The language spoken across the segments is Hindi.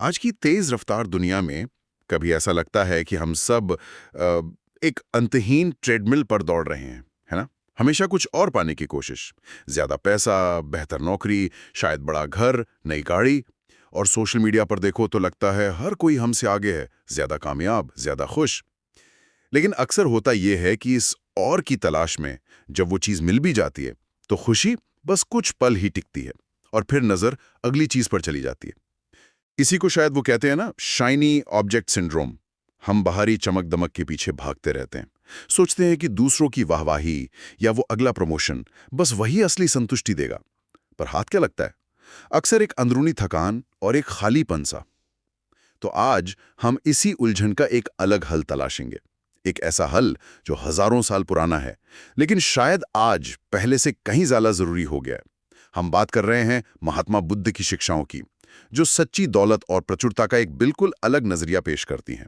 आज की तेज रफ्तार दुनिया में कभी ऐसा लगता है कि हम सब एक अंतहीन ट्रेडमिल पर दौड़ रहे हैं, है ना? हमेशा कुछ और पाने की कोशिश, ज्यादा पैसा, बेहतर नौकरी, शायद बड़ा घर, नई गाड़ी। और सोशल मीडिया पर देखो तो लगता है हर कोई हमसे आगे है, ज्यादा कामयाब, ज्यादा खुश। लेकिन अक्सर होता यह है कि इस और की तलाश में जब वो चीज मिल भी जाती है तो खुशी बस कुछ पल ही टिकती है और फिर नजर अगली चीज पर चली जाती है। इसी को शायद वो कहते हैं ना, शाइनी ऑब्जेक्ट सिंड्रोम। हम बाहरी चमक दमक के पीछे भागते रहते हैं, सोचते हैं कि दूसरों की वाहवाही या वो अगला प्रमोशन बस वही असली संतुष्टि देगा। पर हाथ क्या लगता है? अक्सर एक अंदरूनी थकान और एक खालीपन सा। तो आज हम इसी उलझन का एक अलग हल तलाशेंगे। एक ऐसा हल जो हजारों साल पुराना है, लेकिन शायद आज पहले से कहीं ज्यादा जरूरी हो गया है। हम बात कर रहे हैं महात्मा बुद्ध की शिक्षाओं की, जो सच्ची दौलत और प्रचुरता का एक बिल्कुल अलग नजरिया पेश करती हैं।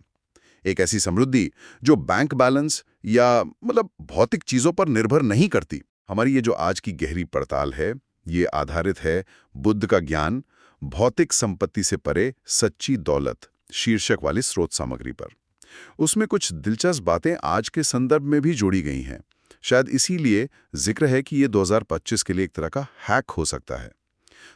एक ऐसी समृद्धि जो बैंक बैलेंस या भौतिक चीजों पर निर्भर नहीं करती। हमारी ये जो आज की गहरी पड़ताल है, ये आधारित है बुद्ध का ज्ञान, भौतिक संपत्ति से परे सच्ची दौलत शीर्षक वाली स्रोत सामग्री पर। उसमें कुछ दिलचस्प बातें आज के संदर्भ में भी जोड़ी गई हैं। शायद इसीलिए जिक्र है कि ये 2025 के लिए एक तरह का हैक हो सकता है।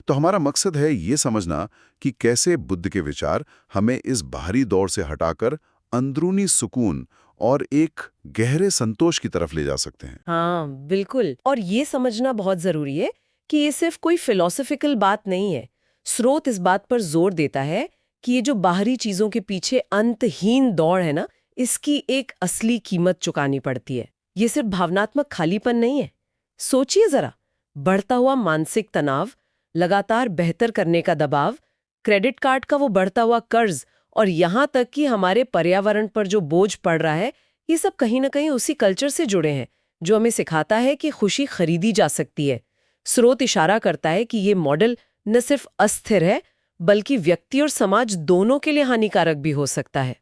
तो हमारा मकसद है ये समझना कि कैसे बुद्ध के विचार हमें इस बाहरी दौर से हटाकर अंदरूनी सुकून और एक गहरे संतोष की तरफ ले जा सकते हैं। हाँ, बिल्कुल। और ये समझना बहुत जरूरी है कि ये सिर्फ कोई फिलॉसफिकल बात नहीं है। स्रोत इस बात पर जोर देता है कि ये जो बाहरी चीजों के पीछे अंतहीन दौड़ है ना, इसकी एक असली कीमत चुकानी पड़ती है। ये सिर्फ भावनात्मक खालीपन नहीं है। सोचिए जरा, बढ़ता हुआ मानसिक तनाव, लगातार बेहतर करने का दबाव, क्रेडिट कार्ड का वो बढ़ता हुआ कर्ज, और यहाँ तक कि हमारे पर्यावरण पर जो बोझ पड़ रहा है, ये सब कहीं ना कहीं उसी कल्चर से जुड़े हैं जो हमें सिखाता है कि खुशी खरीदी जा सकती है। स्रोत इशारा करता है कि ये मॉडल न सिर्फ अस्थिर है, बल्कि व्यक्ति और समाज दोनों के लिए हानिकारक भी हो सकता है।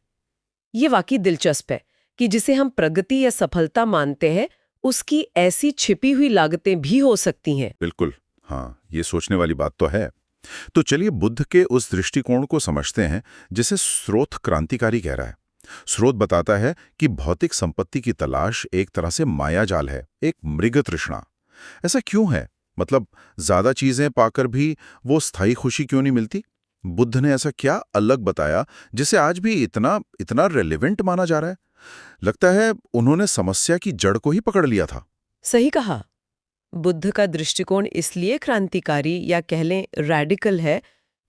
ये वाकई दिलचस्प है कि जिसे हम प्रगति या सफलता मानते हैं, उसकी ऐसी छिपी हुई लागतें भी हो सकती हैं। बिल्कुल। हाँ, ये सोचने वाली बात तो है। तो चलिए बुद्ध के उस दृष्टिकोण को समझते हैं जिसे स्रोत क्रांतिकारी कह रहा है। स्रोत बताता है कि भौतिक संपत्ति की तलाश एक तरह से मायाजाल है, एक मृग तृष्णा। ऐसा क्यों है? मतलब ज्यादा चीजें पाकर भी वो स्थायी खुशी क्यों नहीं मिलती? बुद्ध ने ऐसा क्या अलग बताया जिसे आज भी इतना इतना रेलेवेंट माना जा रहा है? लगता है उन्होंने समस्या की जड़ को ही पकड़ लिया था। सही कहा। बुद्ध का दृष्टिकोण इसलिए क्रांतिकारी या कह लें रैडिकल है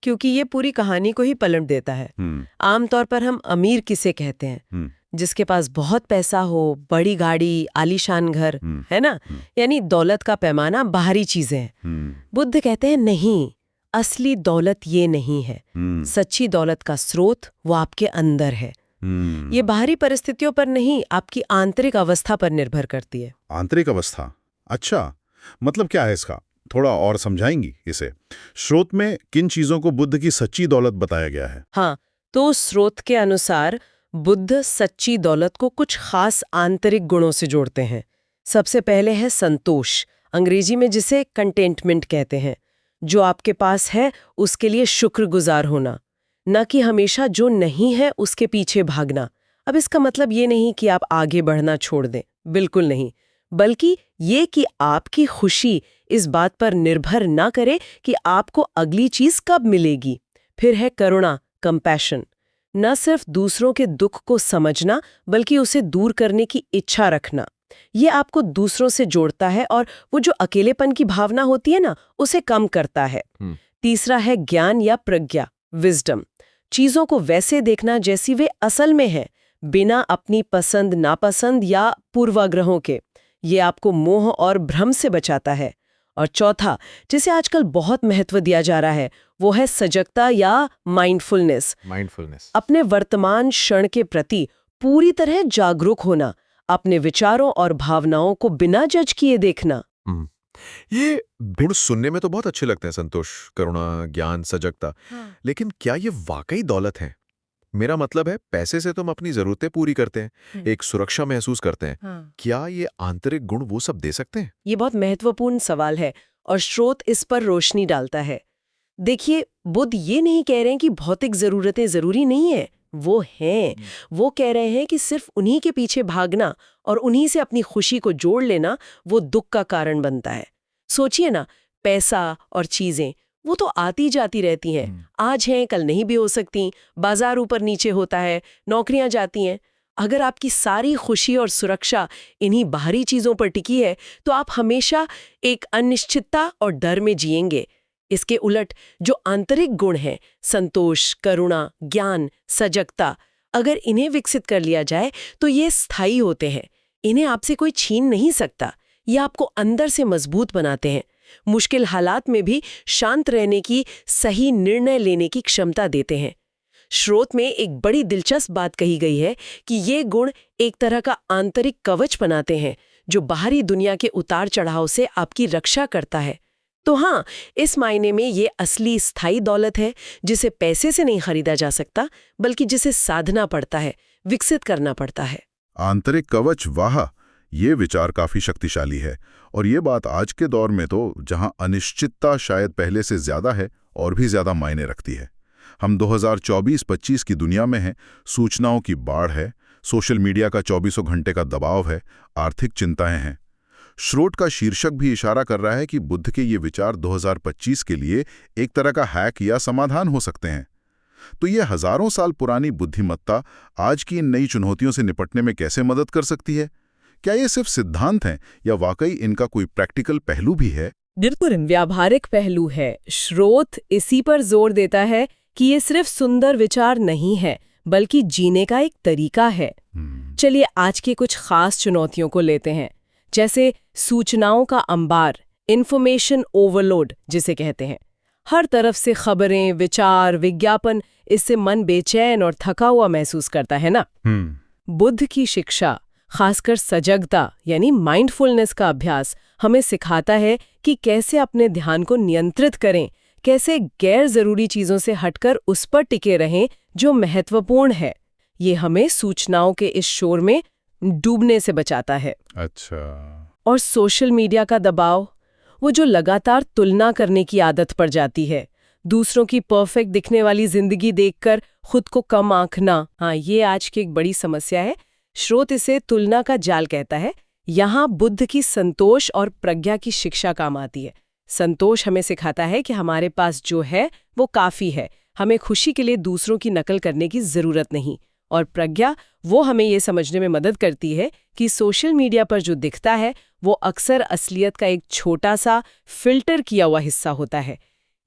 क्योंकि ये पूरी कहानी को ही पलट देता है। हम्म। आमतौर पर हम अमीर किसे कहते हैं? हम्म। जिसके पास बहुत पैसा हो, बड़ी गाड़ी, आलीशान घर, हम्म। है ना? हम्म। यानी दौलत का पैमाना बाहरी चीजें हैं। हम्म। बुद्ध कहते हैं नहीं, असली दौलत ये नहीं है। हम्म। सच्ची दौलत का स्रोत वो आपके अंदर है। हम्म। ये बाहरी परिस्थितियों पर नहीं, आपकी आंतरिक अवस्था पर निर्भर करती है। आंतरिक अवस्था। अच्छा, मतलब क्या है इसका? थोड़ा और समझाएंगी इसे? स्रोत में किन चीजों को बुद्ध की सच्ची दौलत बताया गया है? हाँ, तो स्रोत के अनुसार बुद्ध सच्ची दौलत को कुछ खास आंतरिक गुणों से जोड़ते हैं। सबसे पहले है संतोष, अंग्रेजी में जिसे कंटेंटमेंट कहते हैं। जो आपके पास है उसके लिए शुक्रगुजार होना, न कि हमेशा जो नहीं है उसके पीछे भागना। अब इसका मतलब ये नहीं कि आप आगे बढ़ना छोड़ दें, बिल्कुल नहीं, बल्कि ये कि आपकी खुशी इस बात पर निर्भर ना करे कि आपको अगली चीज कब मिलेगी। फिर है करुणा, कंपैशन, न सिर्फ दूसरों के दुख को समझना बल्कि उसे दूर करने की इच्छा रखना। ये आपको दूसरों से जोड़ता है और वो जो अकेलेपन की भावना होती है ना, उसे कम करता है। तीसरा है ज्ञान या प्रज्ञा, विजडम, चीजों को वैसे देखना जैसी वे असल में है, बिना अपनी पसंद नापसंद या पूर्वाग्रहों के। ये आपको मोह और भ्रम से बचाता है। और चौथा, जिसे आजकल बहुत महत्व दिया जा रहा है, वो है सजगता या माइंडफुलनेस। माइंडफुलनेस। अपने वर्तमान क्षण के प्रति पूरी तरह जागरूक होना, अपने विचारों और भावनाओं को बिना जज किए देखना। ये गुण सुनने में तो बहुत अच्छे लगते हैं, संतोष, करुणा, ज्ञान, सजगता। लेकिन क्या ये वाकई दौलत है? मेरा मतलब है, पैसे से तुम अपनी जरूरतें पूरी करते हैं, एक सुरक्षा महसूस करते हैं। क्या ये आंतरिक गुण वो सब दे सकते हैं? ये बहुत महत्वपूर्ण सवाल है और स्रोत इस पर रोशनी डालता है। देखिए, बुद्ध ये नहीं कह रहे हैं कि भौतिक जरूरतें जरूरी नहीं है, वो हैं। वो कह रहे हैं कि सिर्फ उन्हीं के पीछे भागना और उन्हीं से अपनी खुशी को जोड़ लेना वो दुख का कारण बनता है। सोचिए ना, पैसा और चीजें वो तो आती जाती रहती हैं, आज हैं कल नहीं भी हो सकती, बाजार ऊपर नीचे होता है, नौकरियां जाती हैं। अगर आपकी सारी खुशी और सुरक्षा इन्हीं बाहरी चीजों पर टिकी है तो आप हमेशा एक अनिश्चितता और डर में जिएंगे। इसके उलट जो आंतरिक गुण हैं, संतोष, करुणा, ज्ञान, सजगता, अगर इन्हें विकसित कर लिया जाए तो ये स्थायी होते हैं। इन्हें आपसे कोई छीन नहीं सकता। ये आपको अंदर से मजबूत बनाते हैं, मुश्किल हालात में भी शांत रहने की, सही निर्णय लेने की क्षमता देते हैं। स्रोत में एक बड़ी दिलचस्प बात कही गई है कि ये गुण एक तरह का आंतरिक कवच बनाते हैं जो बाहरी दुनिया के उतार चढ़ाव से आपकी रक्षा करता है। तो हाँ, इस मायने में ये असली स्थायी दौलत है जिसे पैसे से नहीं खरीदा जा सकता, बल्कि जिसे साधना पड़ता है, विकसित करना पड़ता है। आंतरिक कवच, वाह, ये विचार काफी शक्तिशाली है। और ये बात आज के दौर में तो जहां अनिश्चितता शायद पहले से ज्यादा है और भी ज्यादा मायने रखती है। हम 2024-25 की दुनिया में हैं, सूचनाओं की बाढ़ है, सोशल मीडिया का 24 घंटे का दबाव है, आर्थिक चिंताएं हैं। श्रोट का शीर्षक भी इशारा कर रहा है कि बुद्ध के ये विचार 2025 के लिए एक तरह का हैक या समाधान हो सकते हैं। तो ये हजारों साल पुरानी बुद्धिमत्ता आज की इन नई चुनौतियों से निपटने में कैसे मदद कर सकती है? क्या ये सिर्फ सिद्धांत हैं या वाकई इनका कोई प्रैक्टिकल पहलू भी है? बिल्कुल व्यावहारिक पहलू है। स्रोत इसी पर जोर देता है कि ये सिर्फ सुंदर विचार नहीं है, बल्कि जीने का एक तरीका है। चलिए आज की कुछ खास चुनौतियों को लेते हैं, जैसे सूचनाओं का अंबार, इंफॉर्मेशन ओवरलोड जिसे कहते हैं। हर तरफ से खबरें, विचार, विज्ञापन, इससे मन बेचैन और थका हुआ महसूस करता है ना। बुद्ध की शिक्षा, खासकर सजगता यानी माइंडफुलनेस का अभ्यास, हमें सिखाता है कि कैसे अपने ध्यान को नियंत्रित करें, कैसे गैर जरूरी चीजों से हटकर उस पर टिके रहें जो महत्वपूर्ण है। ये हमें सूचनाओं के इस शोर में डूबने से बचाता है। अच्छा। और सोशल मीडिया का दबाव, वो जो लगातार तुलना करने की आदत पड़ जाती है, दूसरों की परफेक्ट दिखने वाली जिंदगी देखकर खुद को कम आंकना, हाँ, ये आज की एक बड़ी समस्या है। स्रोत इसे तुलना का जाल कहता है। यहाँ बुद्ध की संतोष और प्रज्ञा की शिक्षा काम आती है। संतोष हमें सिखाता है कि हमारे पास जो है वो काफी है, हमें खुशी के लिए दूसरों की नकल करने की जरूरत नहीं। और प्रज्ञा वो हमें ये समझने में मदद करती है कि सोशल मीडिया पर जो दिखता है वो अक्सर असलियत का एक छोटा सा फिल्टर किया हुआ हिस्सा होता है।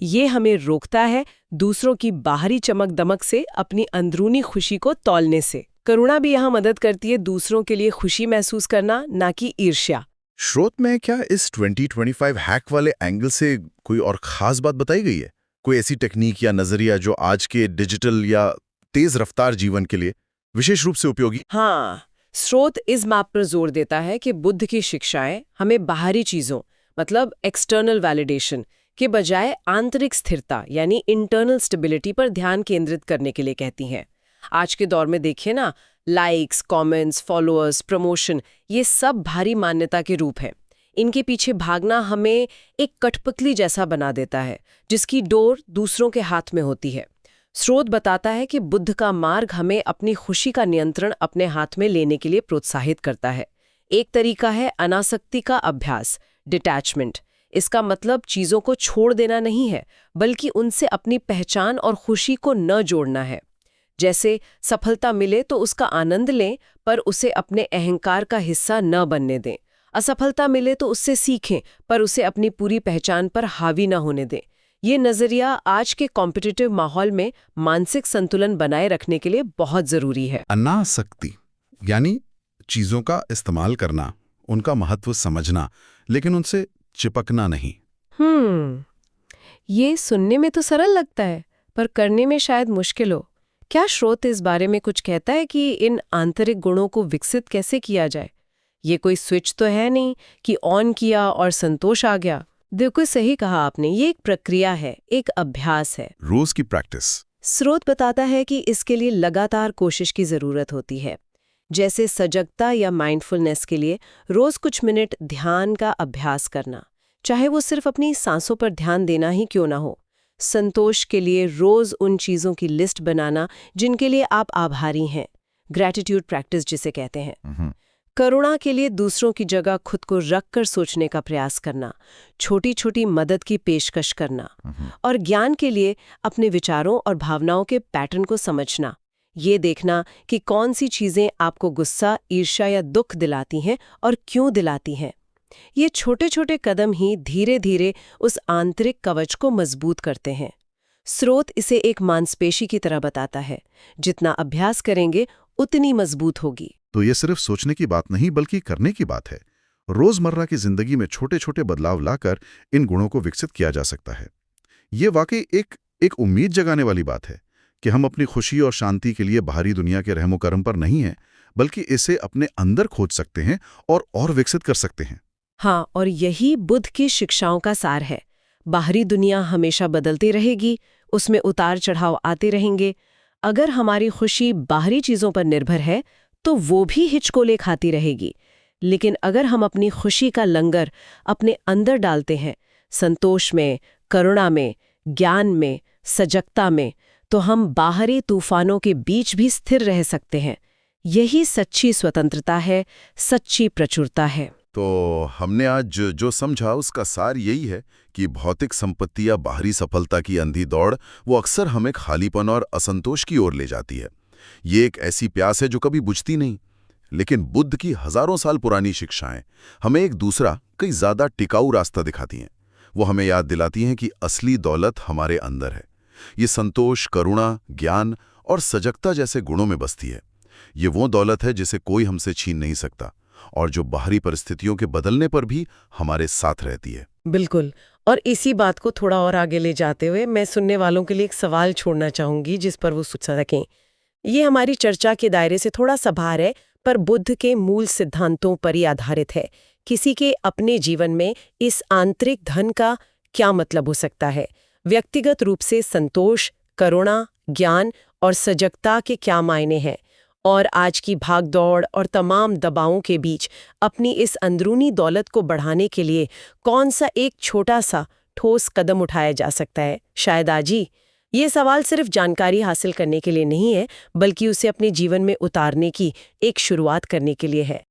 ये हमें रोकता है दूसरों की बाहरी चमक दमक से अपनी अंदरूनी खुशी को तौलने से। करुणा भी यहाँ मदद करती है दूसरों के लिए खुशी महसूस करना, ना कि ईर्ष्या। श्रोत में क्या इस 2025 हैक वाले एंगल से कोई और खास बात बताई गई है? कोई ऐसी टेक्निक या नजरिया जो आज के डिजिटल या तेज रफ्तार जीवन के लिए विशेष रूप से उपयोगी? हाँ, स्रोत इस बात पर जोर देता है कि बुद्ध की शिक्षाएं हमें बाहरी चीजों, मतलब एक्सटर्नल वैलिडेशन के बजाय आंतरिक स्थिरता यानी इंटरनल स्टेबिलिटी पर ध्यान केंद्रित करने के लिए कहती हैं। आज के दौर में देखिए ना, लाइक्स, कमेंट्स, फॉलोअर्स, प्रमोशन, ये सब भारी मान्यता के रूप हैं। इनके पीछे भागना हमें एक कठपुतली जैसा बना देता है जिसकी डोर दूसरों के हाथ में होती है। स्रोत बताता है कि बुद्ध का मार्ग हमें अपनी खुशी का नियंत्रण अपने हाथ में लेने के लिए प्रोत्साहित करता है। एक तरीका है अनासक्ति का अभ्यास, डिटैचमेंट। इसका मतलब चीजों को छोड़ देना नहीं है, बल्कि उनसे अपनी पहचान और खुशी को न जोड़ना है। जैसे सफलता मिले तो उसका आनंद लें, पर उसे अपने अहंकार का हिस्सा न बनने दें। असफलता मिले तो उससे सीखें, पर उसे अपनी पूरी पहचान पर हावी न होने दें। ये नजरिया आज के कॉम्पिटिटिव माहौल में मानसिक संतुलन बनाए रखने के लिए बहुत जरूरी है। अनासक्ति यानी चीजों का इस्तेमाल करना, उनका महत्व समझना, लेकिन उनसे चिपकना नहीं। ये सुनने में तो सरल लगता है, पर करने में शायद मुश्किल हो। क्या स्रोत इस बारे में कुछ कहता है कि इन आंतरिक गुणों को विकसित कैसे किया जाए? ये कोई स्विच तो है नहीं कि ऑन किया और संतोष आ गया। देखो, सही कहा आपने, ये एक प्रक्रिया है, एक अभ्यास है, रोज की प्रैक्टिस। स्रोत बताता है कि इसके लिए लगातार कोशिश की जरूरत होती है। जैसे सजगता या माइंडफुलनेस के लिए रोज कुछ मिनट ध्यान का अभ्यास करना, चाहे वो सिर्फ अपनी सांसों पर ध्यान देना ही क्यों ना हो। संतोष के लिए रोज उन चीजों की लिस्ट बनाना जिनके लिए आप आभारी हैं, ग्रैटिट्यूड प्रैक्टिस जिसे कहते हैं। करुणा के लिए दूसरों की जगह खुद को रख कर सोचने का प्रयास करना, छोटी छोटी मदद की पेशकश करना। और ज्ञान के लिए अपने विचारों और भावनाओं के पैटर्न को समझना, ये देखना कि कौन सी चीजें आपको गुस्सा, ईर्ष्या या दुख दिलाती हैं और क्यों दिलाती हैं। ये छोटे छोटे कदम ही धीरे धीरे उस आंतरिक कवच को मजबूत करते हैं। स्रोत इसे एक मांसपेशी की तरह बताता है, जितना अभ्यास करेंगे उतनी मजबूत होगी। तो ये सिर्फ सोचने की बात नहीं बल्कि करने की बात है। रोजमर्रा की जिंदगी में छोटे छोटे बदलाव लाकर इन गुणों को विकसित किया जा सकता है। ये वाकई एक उम्मीद जगाने वाली बात है कि हम अपनी खुशी और शांति के लिए बाहरी दुनिया के रहमो करम पर नहीं हैं, बल्कि इसे अपने अंदर खोज सकते हैं और विकसित कर सकते हैं। हाँ, और यही बुद्ध की शिक्षाओं का सार है। बाहरी दुनिया हमेशा बदलती रहेगी, उसमें उतार चढ़ाव आते रहेंगे। अगर हमारी खुशी बाहरी चीजों पर निर्भर है तो वो भी हिचकोले खाती रहेगी। लेकिन अगर हम अपनी खुशी का लंगर अपने अंदर डालते हैं, संतोष में, करुणा में, ज्ञान में, सजगता में, तो हम बाहरी तूफानों के बीच भी स्थिर रह सकते हैं। यही सच्ची स्वतंत्रता है, सच्ची प्रचुरता है। तो हमने आज जो समझा उसका सार यही है कि भौतिक संपत्ति या बाहरी सफलता की अंधी दौड़ वो अक्सर हमें खालीपन और असंतोष की ओर ले जाती है। ये एक ऐसी प्यास है जो कभी बुझती नहीं। लेकिन बुद्ध की हजारों साल पुरानी शिक्षाएं हमें एक दूसरा, कई ज्यादा टिकाऊ रास्ता दिखाती हैं। वो हमें याद दिलाती हैं कि असली दौलत हमारे अंदर है। ये संतोष, करुणा, ज्ञान और सजगता जैसे गुणों में बसती है। ये वो दौलत है जिसे कोई हमसे छीन नहीं सकता और जो बाहरी परिस्थितियों के बदलने पर भी हमारे साथ रहती है। बिल्कुल। और इसी बात को थोड़ा और आगे ले जाते हुए मैं सुनने वालों के लिए एक सवाल छोड़ना चाहूंगी जिस पर वो सोच सकें। ये हमारी चर्चा के दायरे से थोड़ा सा बाहर है, पर बुद्ध के मूल सिद्धांतों पर ही आधारित है। किसी के अपने जीवन में इस आंतरिक धन का क्या मतलब हो सकता है? व्यक्तिगत रूप से संतोष, करुणा, ज्ञान और सजगता के क्या मायने हैं? और आज की भागदौड़ और तमाम दबावों के बीच अपनी इस अंदरूनी दौलत को बढ़ाने के लिए कौन सा एक छोटा सा ठोस कदम उठाया जा सकता है? शायद आज ही। ये सवाल सिर्फ जानकारी हासिल करने के लिए नहीं है, बल्कि उसे अपने जीवन में उतारने की एक शुरुआत करने के लिए है।